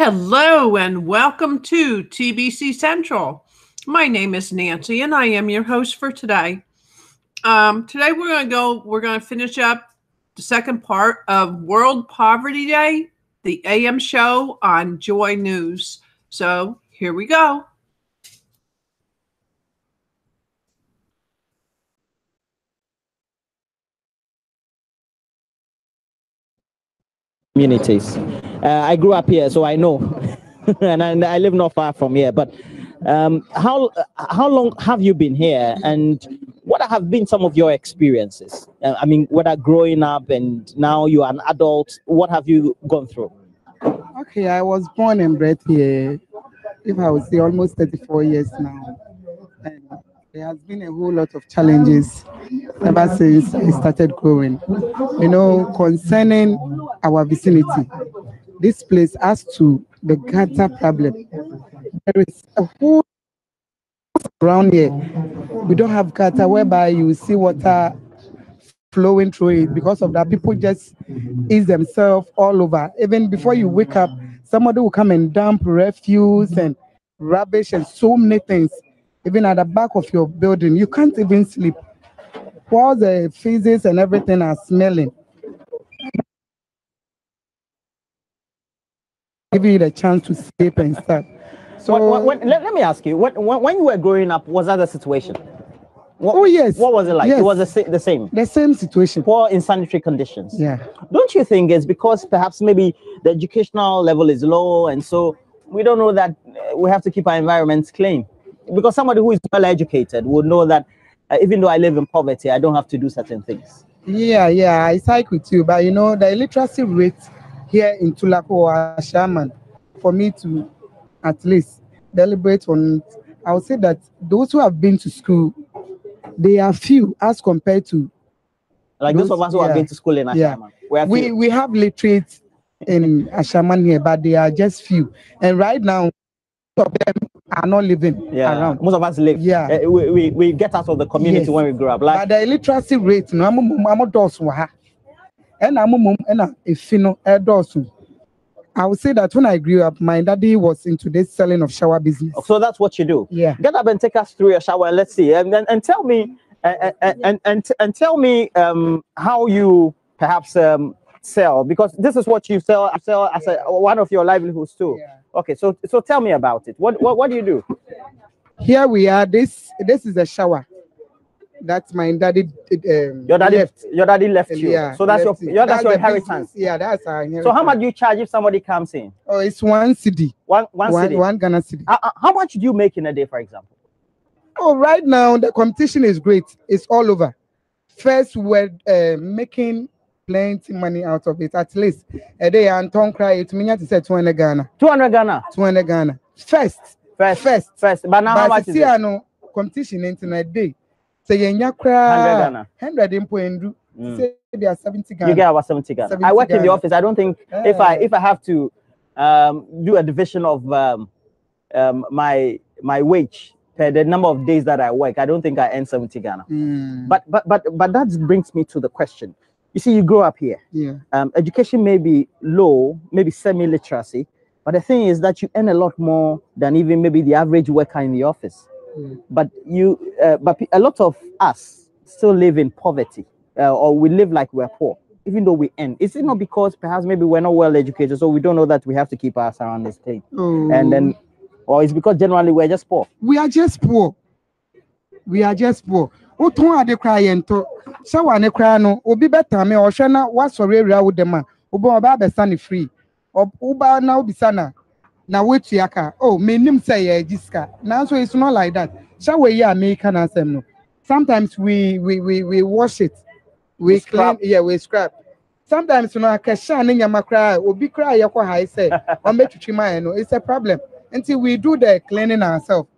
Hello and welcome to TBC Central. My name is Nancy and I am your host for today. Today we're going to finish up the second part of World Poverty Day, the AM show on JoyNews. So here we go. Communities. I grew up here, so I know, and I live not far from here. But how long have you been here, and what have been some of your experiences? I mean, whether growing up and now you are an adult, what have you gone through? Okay, I was born and bred here. If I would say almost 34 years now, and there has been a whole lot of challenges ever since I started growing. Concerning our vicinity, this place has to the gutter problem. There is a whole around here. We don't have gutter whereby you see water flowing through it. Because of that, people just ease themselves all over. Even before you wake up, somebody will come and dump refuse and rubbish and so many things. Even at the back of your building, you can't even sleep. While the physics and everything are smelling, give you the chance to sleep and stuff. So let me ask you, when you were growing up, was that the situation? Yes. What was it like? Yes. It was the same. The same situation. Poor in sanitary conditions. Yeah. Don't you think it's because perhaps maybe the educational level is low, and so we don't know that we have to keep our environments clean? Because somebody who is well educated would know that even though I live in poverty, I don't have to do certain things. Yeah, I side with you, but the illiteracy rate here in Tulapo or Shaman, for me to at least deliberate on it, I would say that those who have been to school, they are few as compared to those of us who have been to school in Ashaman. Yeah. We have literates in Ashaman here, but they are just few. And right now, most of them are not living around. Most of us live. Yeah. We get out of the community when we grow up. But the illiteracy rate, no, I would say that when I grew up, my daddy was into this selling of shower business. So that's what you do. Yeah. Get up and take us through your shower and let's see. And tell me and tell me how you perhaps sell, because this is what you sell as one of your livelihoods too. Yeah. Okay, so tell me about it. What do you do? Here we are. This is a shower. That's my daddy. Your daddy left you. Yeah, so that's your inheritance. Yeah, that's our inheritance. So how much do you charge if somebody comes in? Oh, it's 1 cedi. One cedi. 1 Ghana cedi. How much do you make in a day, for example? Oh, right now the competition is great. It's all over. First, we're making plenty money out of it. At least a day and don't cry. It means to say 200 Ghana. 200 Ghana. 200 Ghana. First. But now how much is it? No competition into a day. So you 100 Ghana. 100 in say they are 70 Ghana. You get about 70 Ghana. 70 I work in the Ghana. office. I don't think if I have to do a division of my wage per the number of days that I work, I don't think I earn 70 Ghana. But that brings me to the question. You see, you grow up here. Yeah. Education may be low, maybe semi-literacy, but the thing is that you earn a lot more than even maybe the average worker in the office. But a lot of us still live in poverty, or we live like we're poor, even though we earn. Is it not because perhaps maybe we're not well educated, so we don't know that we have to keep our surroundings clean? And then, or it's because generally we're just poor? We are just poor. Oton ade cry ento. Shower ne cry no. Obi better me or shana what sorry area with them. Obo ba be stand free. Oba na obi sana. Na wait to yaka. Oh, me nim say jiska. Now so it's not like that. Shower ya American asem no. Sometimes we wash it. We clean, we scrap. Sometimes kasha ne nyama cry. Obi cry yakwa high say. On be tuchima no. It's a problem. Until we do the cleaning ourselves.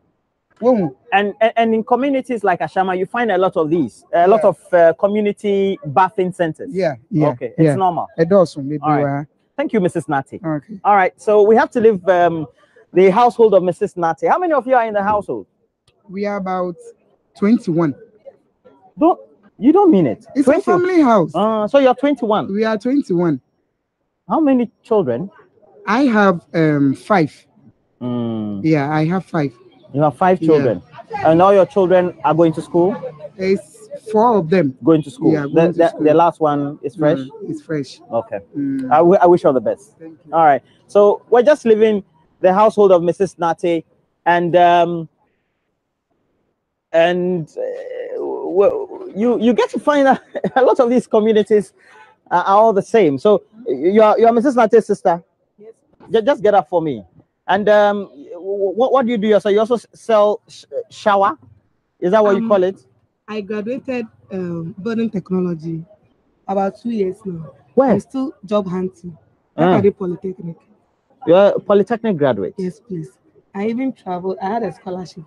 And in communities like Ashama, you find a lot of these, lot of community bathing centers. Yeah. Okay, it's normal. It does. Maybe. Right. Thank you, Mrs. Nati. Okay. All right, so we have to leave the household of Mrs. Nati. How many of you are in the household? We are about 21. You don't mean it? It's 20. A family house. So you're 21. We are 21. How many children? I have 5. Mm. Yeah, I have 5. You have 5 children, and all your children are going to school. It's 4 of them Going to school. Yeah, going to school. The last one is fresh. It's fresh. Okay. Mm. I wish you all the best. Thank you. All right. So we're just leaving the household of Mrs. Nate, and you get to find out a lot of these communities are all the same. So you're Mrs. Nate's sister. Yes. Just get up for me. And what do you do? So you also sell shower? Is that what you call it? I graduated building technology about 2 years now. Where? I'm still job hunting. I did Polytechnic. You're a Polytechnic graduate? Yes, please. I even traveled. I had a scholarship.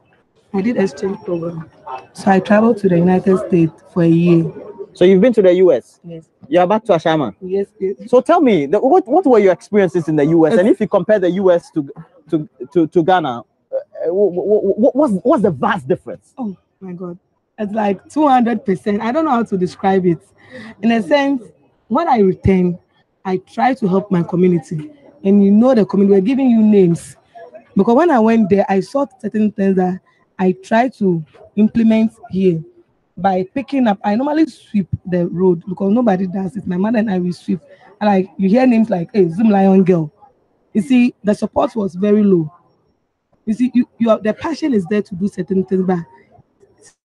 I did exchange program. So I traveled to the United States for a year. So you've been to the US? Yes. You're back to Ashaiman? Yes. So tell me, what were your experiences in the US? And if you compare the US to Ghana, what's the vast difference? Oh my God. It's like 200%. I don't know how to describe it. In a sense, when I returned, I try to help my community. And you know the community, we're giving you names. Because when I went there, I saw certain things that I try to implement here by picking up. I normally sweep the road because nobody does it. My mother and I will sweep. And like you hear names like, hey, Zoom Lion Girl. You see, the support was very low. You see, the passion is there to do certain things, but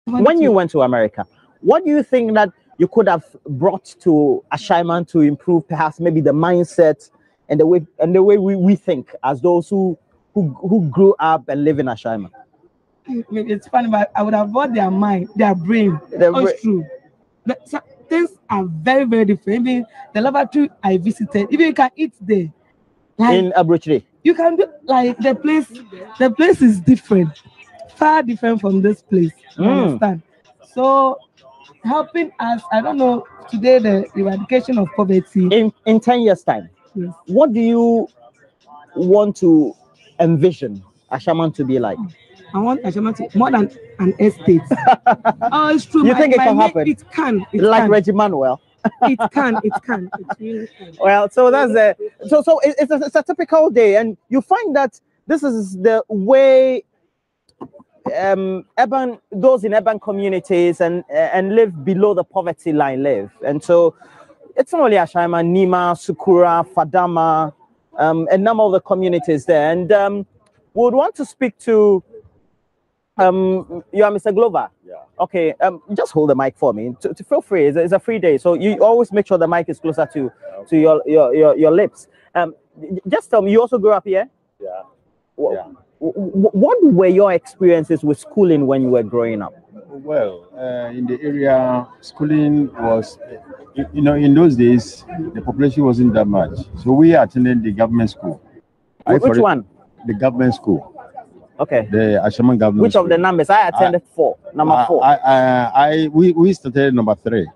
when you went to America, what do you think that you could have brought to Ashaiman to improve perhaps maybe the mindset and the way we think as those who grew up and live in Ashaiman? It's funny, but I would have brought their mind, their brain. It's true. Things are very, very different. Even the laboratory I visited, even you can eat there. Like, in Abuchi. You can do like the place is different. Far different from this place. You understand? So helping us, I don't know, today the eradication of poverty. In 10 years' time, yes. What do you want to envision Ashaiman to be like? I want Ashaiman to more than an estate. Oh, it's true. You think it can happen? It can. Like Reggie Manuel. It can. It really can. Well, so that's it's a typical day, and you find that this is the way those in urban communities and live below the poverty line live. And so it's not only Ashaiman, Nima, Sukura, Fadama, a number of the communities there. And we would want to speak to you are Mr. Glover. Yeah. Okay. Just hold the mic for me. To feel free. It's a free day, so you always make sure the mic is closer to your lips. Just tell me, you also grew up here? Yeah. What were your experiences with schooling when you were growing up? Well, in the area, schooling was, in those days, the population wasn't that much. So we attended the government school. Which one? The government school. Okay. The Ashaiman government Which school. of the numbers? I attended number 4. We started number 3.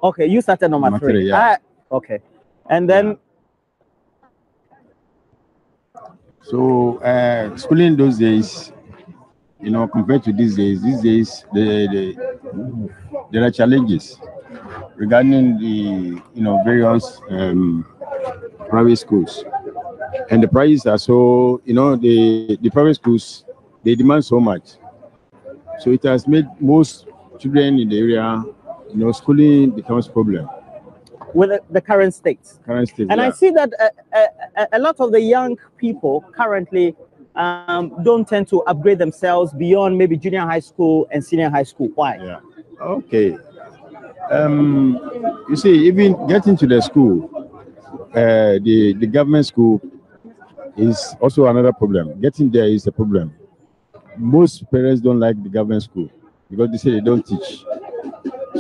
Okay, you started number 3. Yeah. Okay. And then... So schooling those days, compared to these days there are challenges regarding the various private schools, and the prices are so the private schools, they demand so much, so it has made most children in the area, schooling becomes a problem with the current state. And yeah. I see that a lot of the young people currently don't tend to upgrade themselves beyond maybe junior high school and senior high school. Why? Yeah. Okay. You see, even getting to the school, the government school is also another problem. Getting there is a problem. Most parents don't like the government school because they say they don't teach.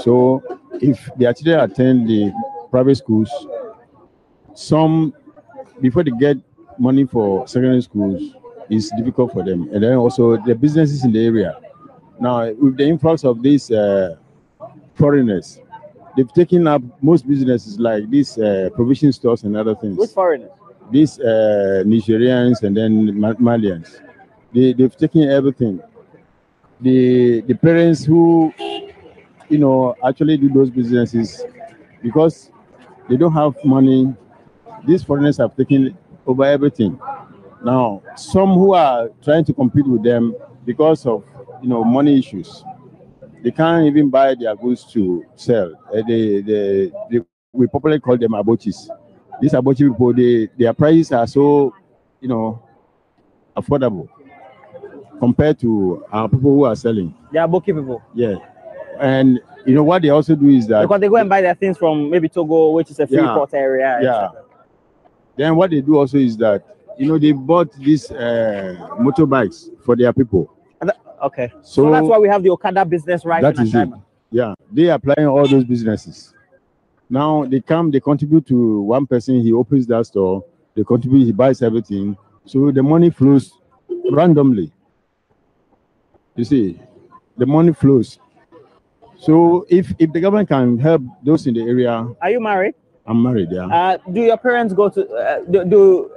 So if their children attend the private schools, some, before they get money for secondary schools, it's difficult for them. And then also the businesses in the area. Now, with the influx of these foreigners, they've taken up most businesses like these provision stores and other things. Which foreigners? These Nigerians and then Malians. They've taken everything. The parents who, actually do those businesses, because they don't have money, these foreigners have taken over everything. Now, some who are trying to compete with them because of money issues, they can't even buy their goods to sell. We popularly call them abochis. These abochi people, their prices are so, affordable compared to our people who are selling. They are aboki people. Yeah, and what they also do is that because they go and buy their things from maybe Togo, which is a free port area. Yeah. etc. Then what they do also is that they bought these motorbikes for their people. Okay. So that's why we have the Okada business right That is it. Yeah, they are applying all those businesses. Now they contribute to one person. He opens that store. They contribute. He buys everything. So the money flows randomly. You see, the money flows. So if the government can help those in the area. Are you married? I'm married. Yeah. Do your parents go to? Do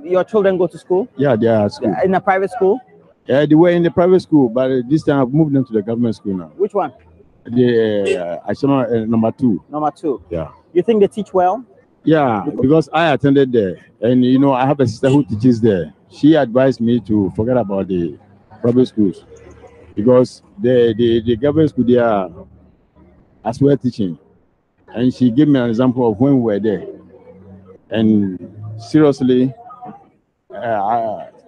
your children go to school? Yeah, they are at school. In a private school? Yeah, they were in the private school, but this time I've moved them to the government school now. Which one? The number 2. Number 2. Yeah. You think they teach well? Yeah, because I attended there, and I have a sister who teaches there. She advised me to forget about the private schools because the government school they are as well teaching, and she gave me an example of when we were there, and seriously,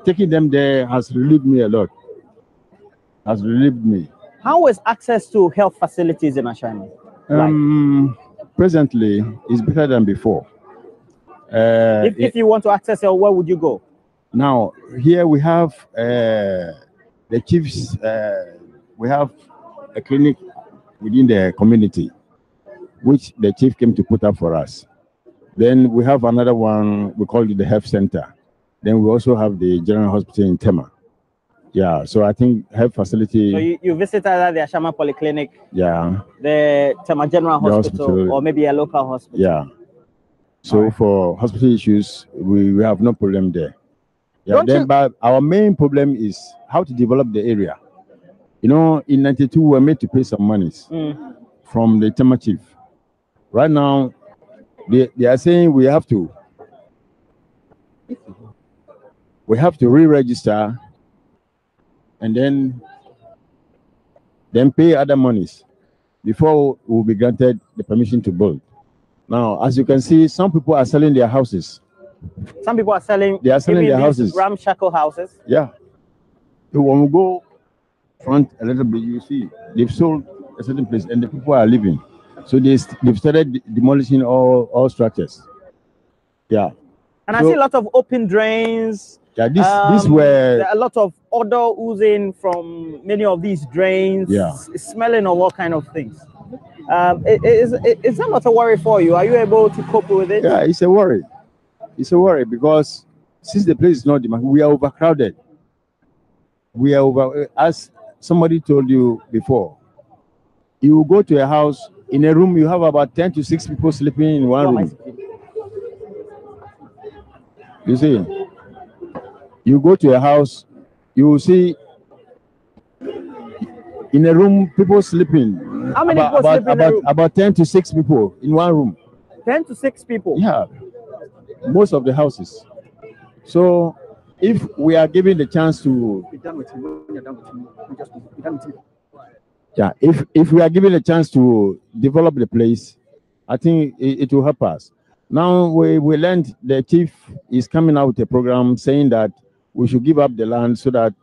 taking them there has relieved me a lot. Has relieved me. How is access to health facilities in Ashaiman? Presently, it's better than before. If you want to access it, where would you go? Now, here we have the chiefs. We have a clinic within the community, which the chief came to put up for us. Then we have another one, we call it the health center. Then we also have the general hospital in Tema. Yeah, so I think health facility. So you visited the Ashaiman Polyclinic, yeah, the Tema General hospital, or maybe a local hospital. Yeah. So for hospital issues, we have no problem there. Yeah. But our main problem is how to develop the area. In '92 we were made to pay some monies from the Tema chief. Right now, they are saying we have to re-register and then pay other monies before we'll be granted the permission to build. Now, as you can see, some people are selling their houses. Some people are selling. They are selling their houses. Ramshackle houses. Yeah. So when we go front a little bit, you see they've sold a certain place and the people are living. So they've started demolishing all structures. Yeah. And I see a lot of open drains. Yeah, this were a lot of odor oozing from many of these drains. Yeah. Smelling of all kind of things. Is that not a worry for you? Are you able to cope with it? Yeah, it's a worry. It's a worry because since the place is not demanded, we are overcrowded. We are as somebody told you before. You go to a house, in a room, you have about 10 to 6 people sleeping in one room. You see, you go to a house, you will see in a room people sleeping. How many people sleep in a room? About 10 to 6 people in one room. 10 to 6 people? Yeah, most of the houses. So if we are given the chance to, yeah, if we are given a chance to develop the place, I think it will help us. Now we learned the chief is coming out with a program saying that we should give up the land so that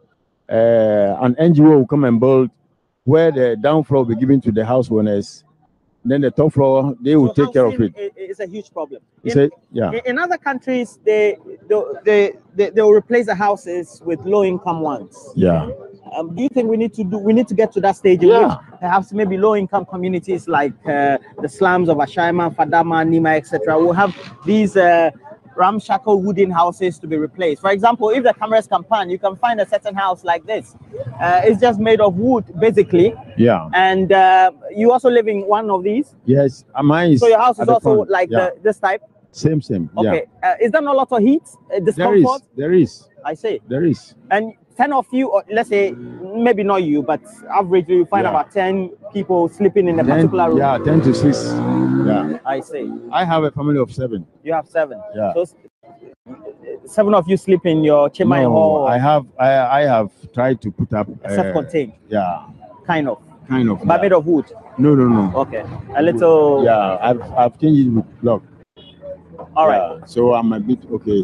an NGO will come and build where the down floor will be given to the house owners. Then the top floor, they will take care of it. It's a huge problem. In other countries, they will replace the houses with low-income ones. Yeah. Do you think we need to get to that stage in which perhaps maybe low-income communities like the slums of Ashaiman, Fadama, Nima, etc. will have these ramshackle wooden houses to be replaced? For example, if the cameras can pan, you can find a certain house like this. It's just made of wood, basically. Yeah. And you also live in one of these? Yes, mine is. So your house is also like this type? Same. Okay. Is there not a lot of heat, discomfort? There is. I see. There is. And 10 of you, or let's say, maybe not you, but averagely you find about 10 people sleeping in a particular room. Yeah, 10 to 6. Yeah. I see. I have a family of 7. You have 7. Yeah. So 7 of you sleep in your chamber No, hall? I have tried to put up Self-contained. Yeah, Kind of. but But made of wood. No. Okay. A little. Yeah, I've changed it with block. All right. So I'm a bit okay.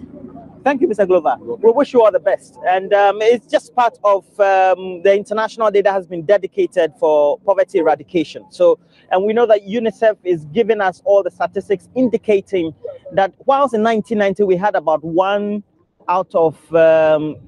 Thank you, Mr. Glover. We wish you all the best. And it's just part of the International Day that has been dedicated for poverty eradication. So, and we know that UNICEF is giving us all the statistics indicating that whilst in 1990 we had about 1 out of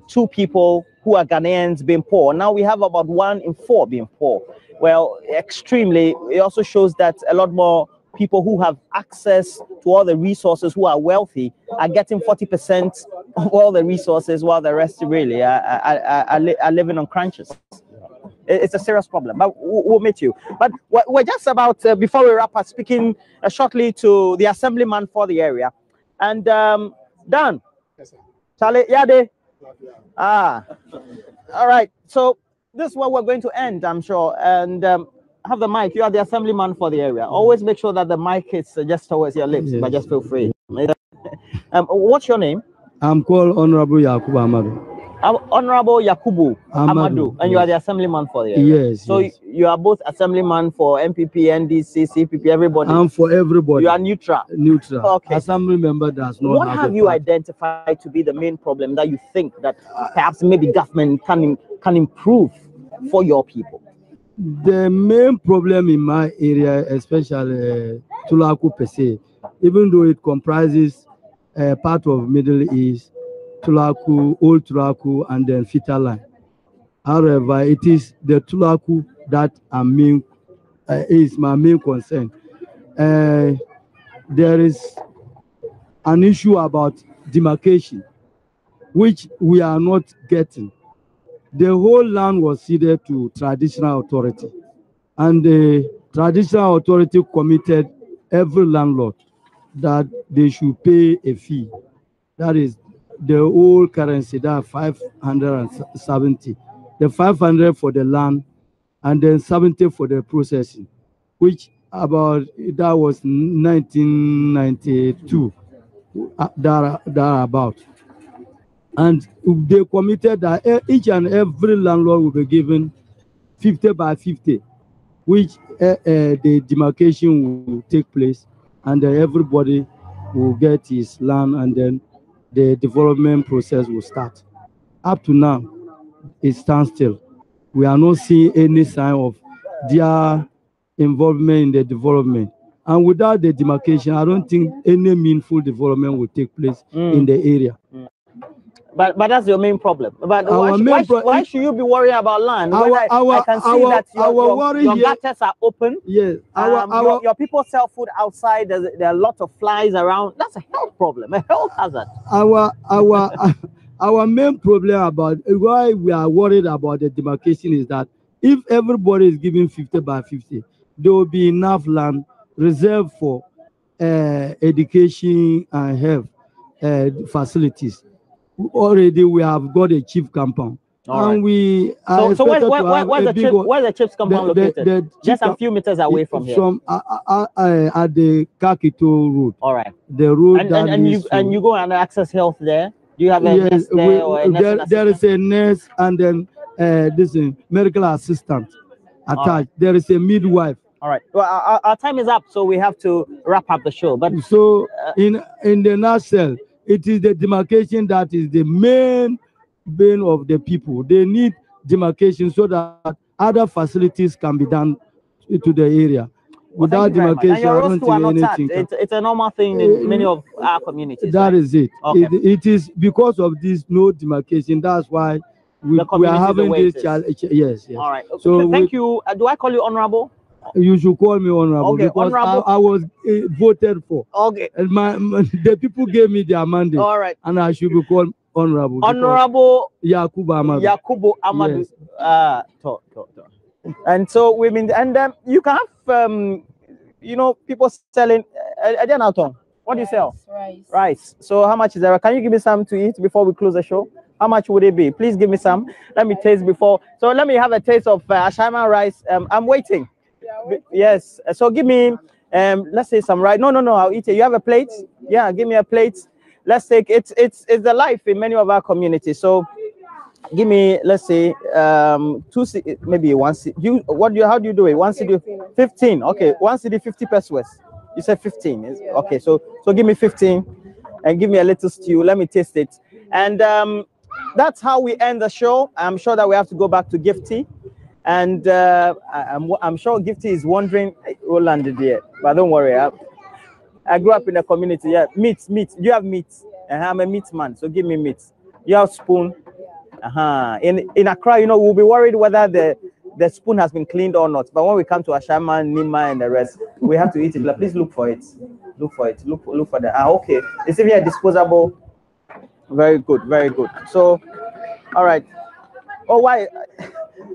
2 people who are Ghanaians being poor, now we have about 1 in 4 being poor. Well, extremely. It also shows that a lot more people who have access to all the resources, who are wealthy, are getting 40% of all the resources, while the rest really are living on crunches. It's a serious problem, but we'll meet you. But we're just about, before we wrap up, speaking shortly to the assemblyman for the area. And Dan, yes, sir. Charlie, Yade. All right. So this is where we're going to end, I'm sure. And have the mic. You are the assemblyman for the area. Always make sure that the mic is just towards your lips, but just feel free. What's your name? I'm called Honorable Yakubu Amadu. Honorable Yakubu Amadu, and you are the assemblyman for the area. Yes. So yes. you are both assemblyman for MPP, NDC, CPP, everybody. I'm for everybody. You are neutral. Neutral. Okay. Assembly member does not. What have you identified to be the main problem that you think that perhaps maybe government can improve for your people? The main problem in my area, especially Tulaku per se, even though it comprises part of Middle East, Tulaku, Old Tulaku, and then Fita line. However, it is the Tulaku that is my main concern. There is an issue about demarcation, which we are not getting. The whole land was ceded to traditional authority, and the traditional authority committed every landlord that they should pay a fee. That is the old currency, that 570. The 500 for the land, and then 70 for the processing, which that was 1992, about. And they committed that each and every landlord will be given 50 by 50, which the demarcation will take place, and everybody will get his land, and then the development process will start. Up to now, it stands still. We are not seeing any sign of their involvement in the development. And without the demarcation, I don't think any meaningful development will take place in the area. But that's your main problem. But why should you be worried about land? I can see that your gutters are open. Yes. Your people sell food outside. There are a lot of flies around. That's a health problem, a health hazard. Our main problem about why we are worried about the demarcation is that if everybody is given 50 by 50, there will be enough land reserved for education and health facilities. Already we have got a chief compound. All and right. So where's the chief's compound located? Just a few meters away from here. From at the Kakito road. All right. The road and you go and access health there. Do you have a nurse there or a nurse there is a nurse, and then this medical assistant attached. Right. There is a midwife. All right. Well, our time is up, so we have to wrap up the show. But so in the nutshell, it is the demarcation that is the main bane of the people. They need demarcation so that other facilities can be done to the area. Without demarcation, I don't think anything. It's a normal thing in many of our communities. That is it. Okay. It is because of this no demarcation. That's why we are having this challenge. Yes. All right. So thank you. Do I call you honorable? You should call me honorable, okay, because honorable. I was voted for. Okay. And the people gave me their mandate. All right. And I should be called honorable. Honorable Yakubu Amadu. Yakubu Amadu. Yes. And so women, and you can have people selling. What do you sell? Rice. So how much is there? Can you give me some to eat before we close the show? How much would it be? Please give me some. Let me taste before. So let me have a taste of Ashaiman rice. I'm waiting. Yes. So give me, let's say some rice. No. I'll eat it. You have a plate? Yeah. Give me a plate. let's take it's the life in many of our communities. So give me, let's say, maybe one city. How do you do it? One city, 15. Okay, yeah. One city, 50 pesos. You said 15. Okay, so give me 15 and give me a little stew. Let me taste it. And that's how we end the show. I'm sure that we have to go back to Gifty. And I'm sure Gifty is wondering, Roland did it, but don't worry. I grew up in a community. Yeah, meat. You have meat. I'm a meat man, so give me meat. You have spoon. In Accra, we'll be worried whether the spoon has been cleaned or not. But when we come to Ashaiman, Nima, and the rest, we have to eat it. Please look for it. Look for that. Okay. It's even a disposable. Very good. So, all right. Oh, why?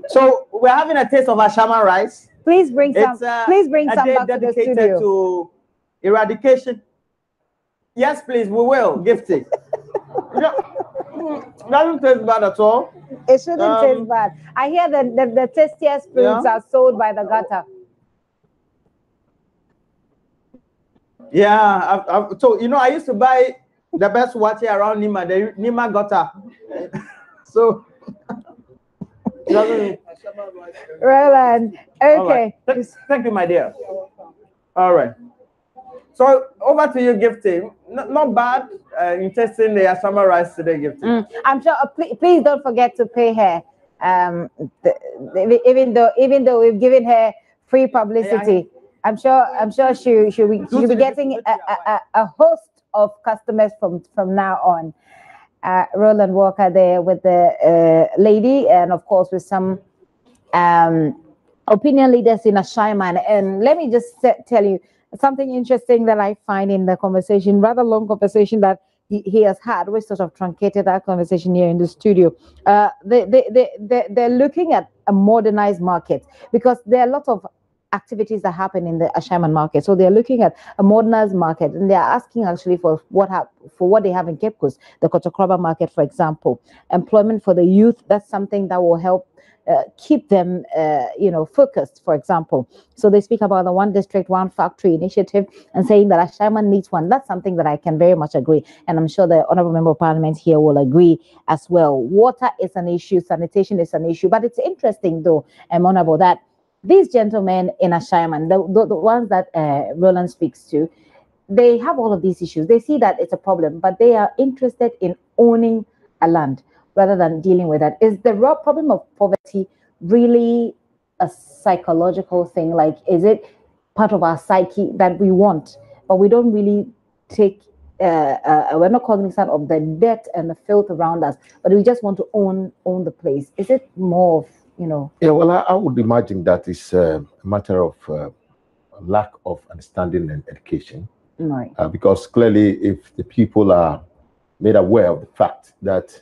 So we're having a taste of Ashaiman rice. Please bring some. Please bring some back to the studio. To eradication. Yes, please. We will. Gift it. Doesn't taste bad at all. It shouldn't taste bad. I hear that the tastiest fruits are sold by the gutter. Yeah, so I used to buy the best watch around Nima, the Nima gutter. So, Roland, okay. Right. Thank you, my dear. All right. So over to you, Gifty. Not bad. Interesting. They are summarized today, Gifty. I'm sure. Please don't forget to pay her. Even though we've given her free publicity, I'm sure she'll be getting a host of customers from now on. Roland Walker there with the lady, and of course with some opinion leaders in Ashaiman. And let me just tell you something interesting that I find in the conversation, rather long conversation that he has had, which sort of truncated our conversation here in the studio. They're looking at a modernized market because there are a lot of activities that happen in the Ashaiman market. So they're looking at a modernized market, and they're asking actually for what they have in Cape Coast, the Kotokroba market, for example. Employment for the youth, that's something that will help keep them, focused, for example. So they speak about the One District, One Factory initiative and saying that Ashaiman needs one. That's something that I can very much agree. And I'm sure the Honorable Member of Parliament here will agree as well. Water is an issue. Sanitation is an issue. But it's interesting, though, Honorable, that these gentlemen in Ashaiman, the ones that Roland speaks to, they have all of these issues. They see that it's a problem, but they are interested in owning a land rather than dealing with that. Is the raw problem of poverty really a psychological thing? Like, is it part of our psyche that we want, but we don't really take, we're not cognizant of the dirt and the filth around us, but we just want to own the place? Is it more of, Yeah, well, I would imagine that it's a matter of lack of understanding and education. Right. Because clearly, if the people are made aware of the fact that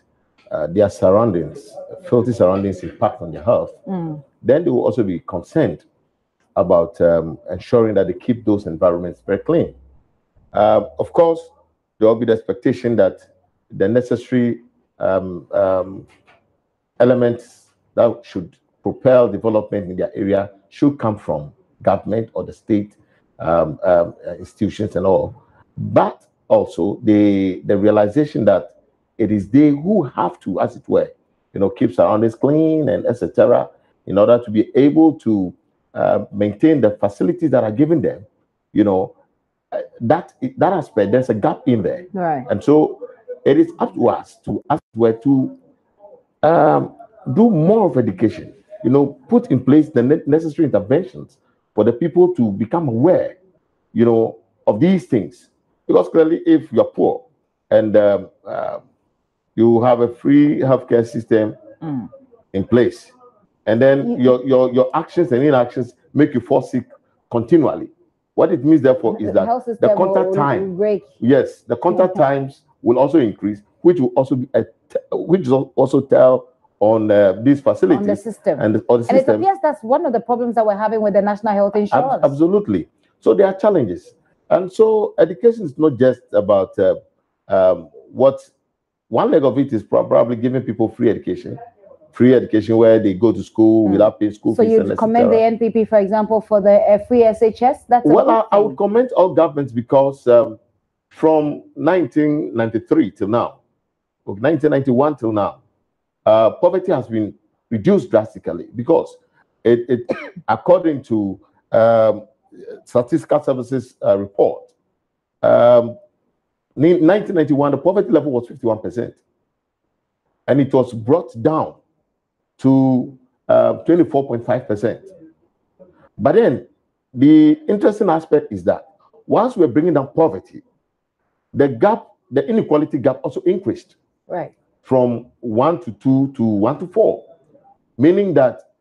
their surroundings, filthy surroundings, impact on their health, then they will also be concerned about ensuring that they keep those environments very clean. Of course, there will be the expectation that the necessary elements that should propel development in their area should come from government or the state institutions and all. But also the realization that it is they who have to, as it were, keep surroundings clean and etc. in order to be able to maintain the facilities that are given them. That aspect, there's a gap in there. Right. And so it is up to us to, as it were, to do more of education, put in place the necessary interventions for the people to become aware, of these things. Because clearly, if you're poor and you have a free healthcare system in place, and then your actions and inactions make you fall sick continually, what it means, therefore, is that the contact time, yes, the contact times will also increase, which will also be tell on these facilities, on the system, and it appears that's one of the problems that we're having with the national health insurance. Absolutely. So there are challenges, and so education is not just about what one leg of it is probably giving people free education where they go to school without paying school fees. So you commend the NPP, for example, for the free SHS? I would commend all governments because from 1993 till now, or 1991 till now, poverty has been reduced drastically because it according to Statistical Services report, in 1991, the poverty level was 51%, and it was brought down to 24.5%. But then the interesting aspect is that once we're bringing down poverty, the gap, the inequality gap also increased. Right. From 1 to 2 to 1 to 4, meaning that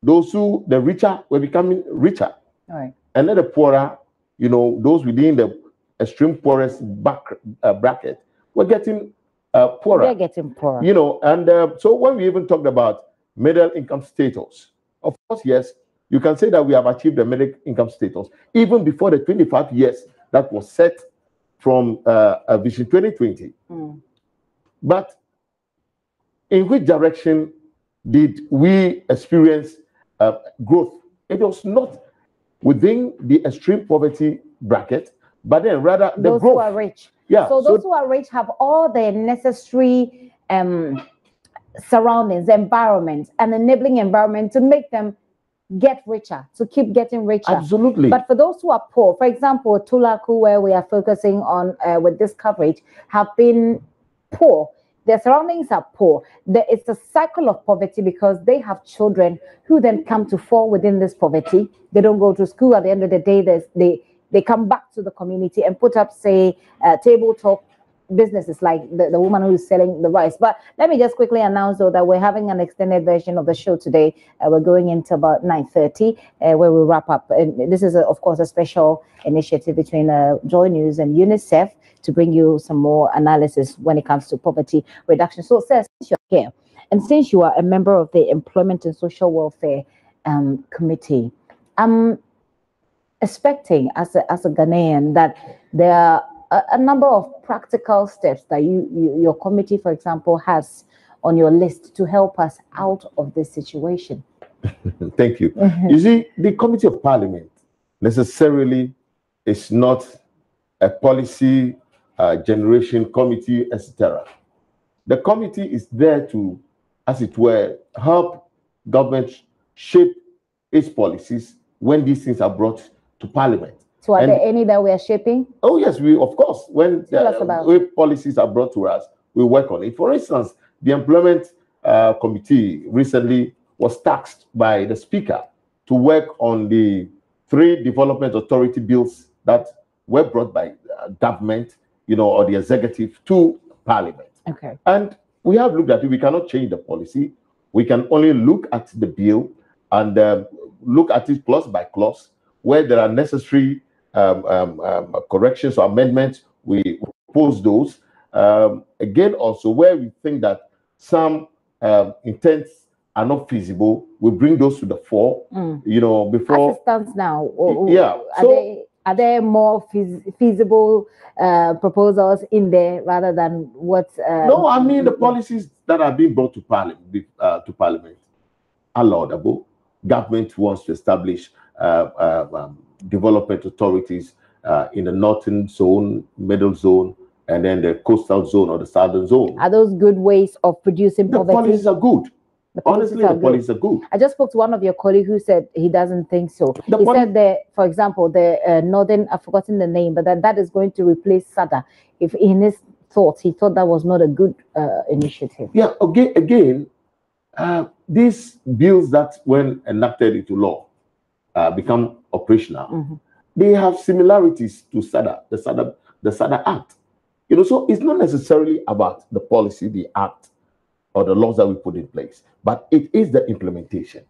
those who, the richer, were becoming richer. Right. And then the poorer, you know, those within the extreme poorest bracket were getting poorer. They're getting poorer. You know, and so when we even talked about middle income status, of course, yes, you can say that we have achieved the middle income status even before the 25 years that was set from Vision 2020. But in which direction did we experience growth? It was not within the extreme poverty bracket, but then rather the those growth. Who are rich. Yeah. So those who are rich have all the necessary surroundings, environment, and enabling environment to make them get richer, to keep getting richer. Absolutely. But for those who are poor, for example, Tulaku, where we are focusing on with this coverage, have been poor. Their surroundings are poor. It's a cycle of poverty because they have children who then come to fall within this poverty. They don't go to school. At the end of the day, they come back to the community and put up, say, table talk businesses like the woman who is selling the rice. But let me just quickly announce, though, that we're having an extended version of the show today. We're going into about 9:30, where we'll wrap up. And this is, of course, a special initiative between JoyNews and UNICEF to bring you some more analysis when it comes to poverty reduction. So, sir, since you're here, and since you are a member of the Employment and Social Welfare Committee, I'm expecting, as a Ghanaian, that there are a number of practical steps that your committee, for example, has on your list to help us out of this situation. Thank you. You see, the Committee of Parliament necessarily is not a policy generation committee, etc. The committee is there to, as it were, help government shape its policies when these things are brought to Parliament. So are there any that we are shaping? Oh, yes, we, of course. When policies are brought to us, we work on it. For instance, the Employment Committee recently was tasked by the Speaker to work on the 3 development authority bills that were brought by government, you know, or the executive to Parliament. Okay. And we have looked at it. We cannot change the policy. We can only look at the bill and look at it clause by clause. Where there are necessary corrections or amendments, we propose those. Again, also, where we think that some intents are not feasible, we bring those to the fore. You know, before. As it stands now, yeah. Are there more feasible proposals in there rather than what? No, I mean the policies that are being brought to Parliament are laudable. Government wants to establish development authorities in the northern zone, middle zone, and then the coastal zone or the southern zone. Are those good ways of producing poverty? The policies are good. Honestly, the policies are good. I just spoke to one of your colleagues who said he doesn't think so. He said that, for example, the northern, I've forgotten the name, but that is going to replace SADA. If in his thoughts, he thought that was not a good initiative. Yeah, again, these bills that, when enacted into law, become operational, they have similarities to SADA, the SADA Act. You know, so it's not necessarily about the policy, the act, or the laws that we put in place, but it is the implementation.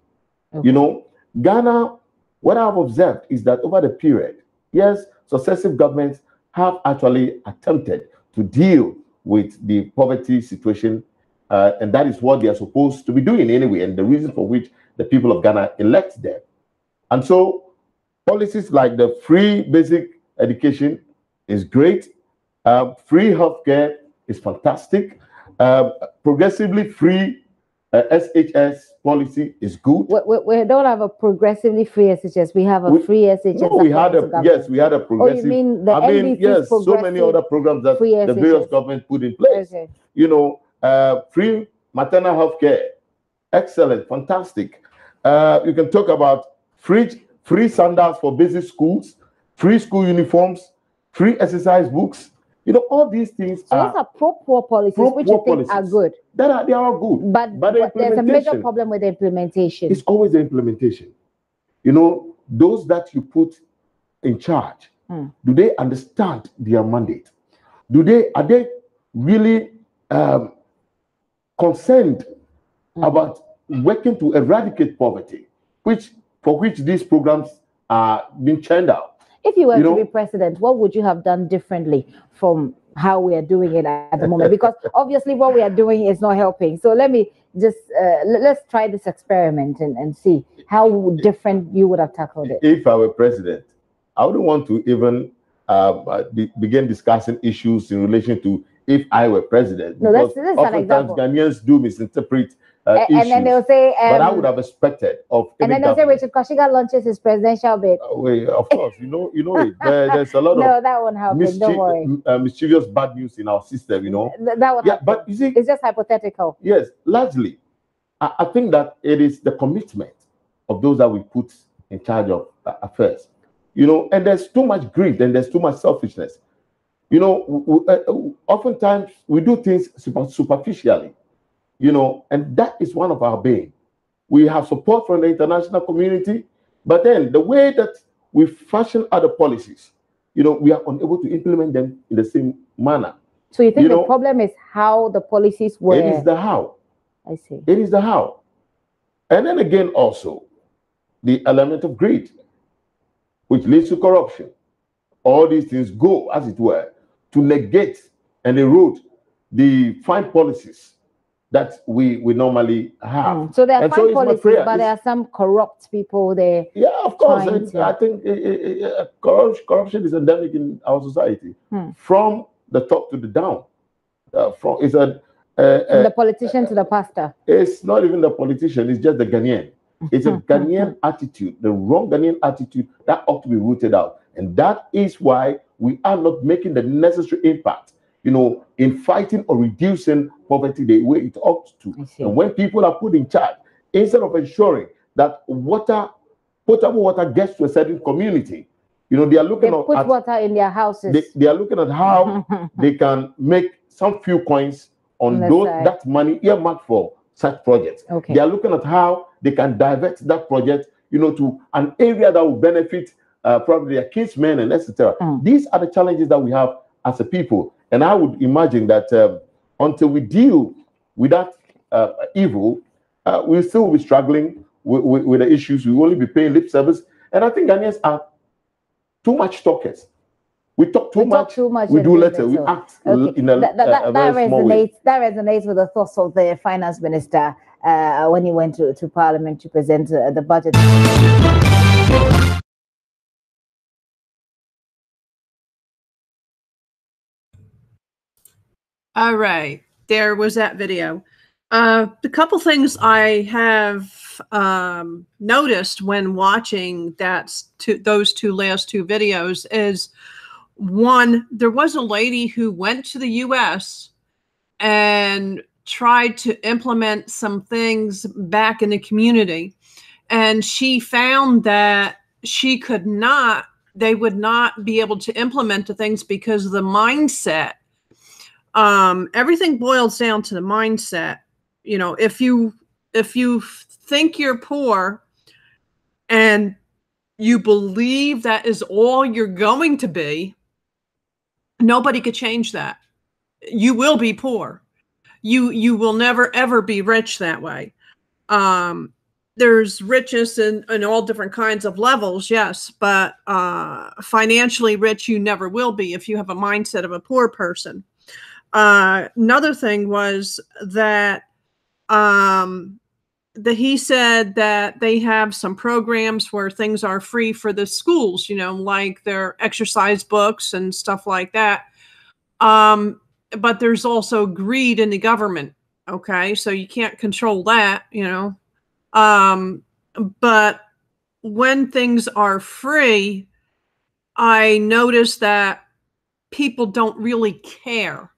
Okay. You know, Ghana, what I've observed is that over the period, yes, successive governments have actually attempted to deal with the poverty situation, and that is what they are supposed to be doing anyway, and the reason for which the people of Ghana elect them. And so policies like the free basic education is great. Free healthcare is fantastic. Progressively free SHS policy is good. We don't have a progressively free SHS. We have a free SHS. No, we had a we had a progressive. Oh, you mean the yes, so many other programs that the various governments put in place. Okay. You know, free maternal health care, excellent, fantastic. You can talk about free sandals for basic schools, free school uniforms, free exercise books. You know, all these things so those are pro-poor policies, which you think are good. They are good. But there's a major problem with the implementation. It's always the implementation. You know, those that you put in charge, do they understand their mandate? Are they really concerned about working to eradicate poverty, for which these programs are being churned out? If you were to be president, what would you have done differently from how we are doing it at the moment? Because obviously what we are doing is not helping. So let me just, let's try this experiment and see how different you would have tackled it. If I were president, I wouldn't want to even begin discussing issues in relation to if I were president. No, this is an example. Ghanaians do misinterpret and then they'll say, but I would have expected of. And then they'll say Richard Kashiga launches his presidential bid. Wait, of course, you know it. There's a lot no, that won't happen. Don't worry. Mischievous bad news in our system, you know. That would happen. But you see, it's just hypothetical. Yes, largely, I think that it is the commitment of those that we put in charge of affairs, you know. And there's too much greed and there's too much selfishness. You know, oftentimes we do things superficially, you know, and that is one of our bane. We have support from the international community, but then the way that we fashion other policies, you know, we are unable to implement them in the same manner. So you think the problem is how the policies were? It is the how. I see. It is the how. And then again, also, the element of greed, which leads to corruption. All these things go, as it were, to negate and erode the fine policies that we normally have. So there are fine policies, but there are some corrupt people there. Yeah, of course. And I think corruption is endemic in our society, from the top to the down. From the politician to the pastor. It's not even the politician; it's just the Ghanaian. It's a Ghanaian attitude, the wrong Ghanaian attitude that ought to be rooted out, and that is why we are not making the necessary impact, you know, in fighting or reducing poverty the way it ought to. And when people are put in charge, instead of ensuring that potable water gets to a certain community, you know, they are looking at water in their houses. They are looking at how they can make some few coins on that money earmarked for such projects. They are looking at how they can divert that project, you know, to an area that will benefit probably their kinsmen and etc. These are the challenges that we have as a people, and I would imagine that until we deal with that evil, we'll still be struggling with the issues. We will only be paying lip service, and I think Ghanaians are too much talkers. We talk too much. We do little. We act in a very small way. That resonates with the thoughts of the finance minister when he went to Parliament to present the budget. All right, there was that video. The couple things I have noticed when watching those last two videos is, one, there was a lady who went to the U.S. and tried to implement some things back in the community, and she found that they would not be able to implement the things because of the mindset. Everything boils down to the mindset. You know, if you think you're poor and you believe that is all you're going to be, nobody could change that. You will be poor. You will never ever be rich that way. There's riches in all different kinds of levels, yes, but financially rich you never will be if you have a mindset of a poor person. Another thing was that he said that they have some programs where things are free for the schools, you know, like their exercise books and stuff like that. But there's also greed in the government. Okay, so you can't control that, you know. But when things are free, I notice that people don't really care.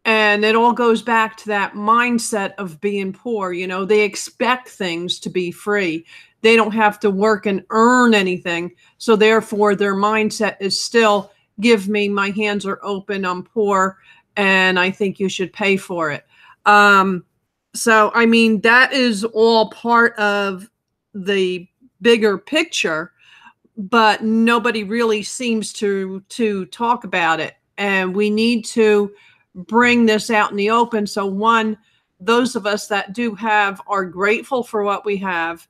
And it all goes back to that mindset of being poor. You know, they expect things to be free. They don't have to work and earn anything. So therefore, their mindset is still, give me, my hands are open, I'm poor, and I think you should pay for it. So, I mean, that is all part of the bigger picture, but nobody really seems to talk about it. And we need to bring this out in the open. So one, those of us that do have are grateful for what we have.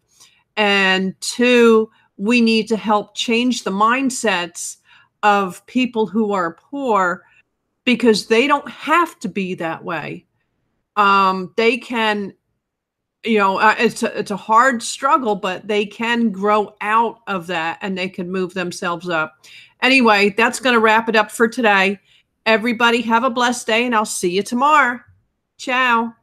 And two, we need to help change the mindsets of people who are poor, because they don't have to be that way. They can, you know, it's a hard struggle, but they can grow out of that and they can move themselves up. Anyway, that's going to wrap it up for today. Everybody have a blessed day, and I'll see you tomorrow. Ciao.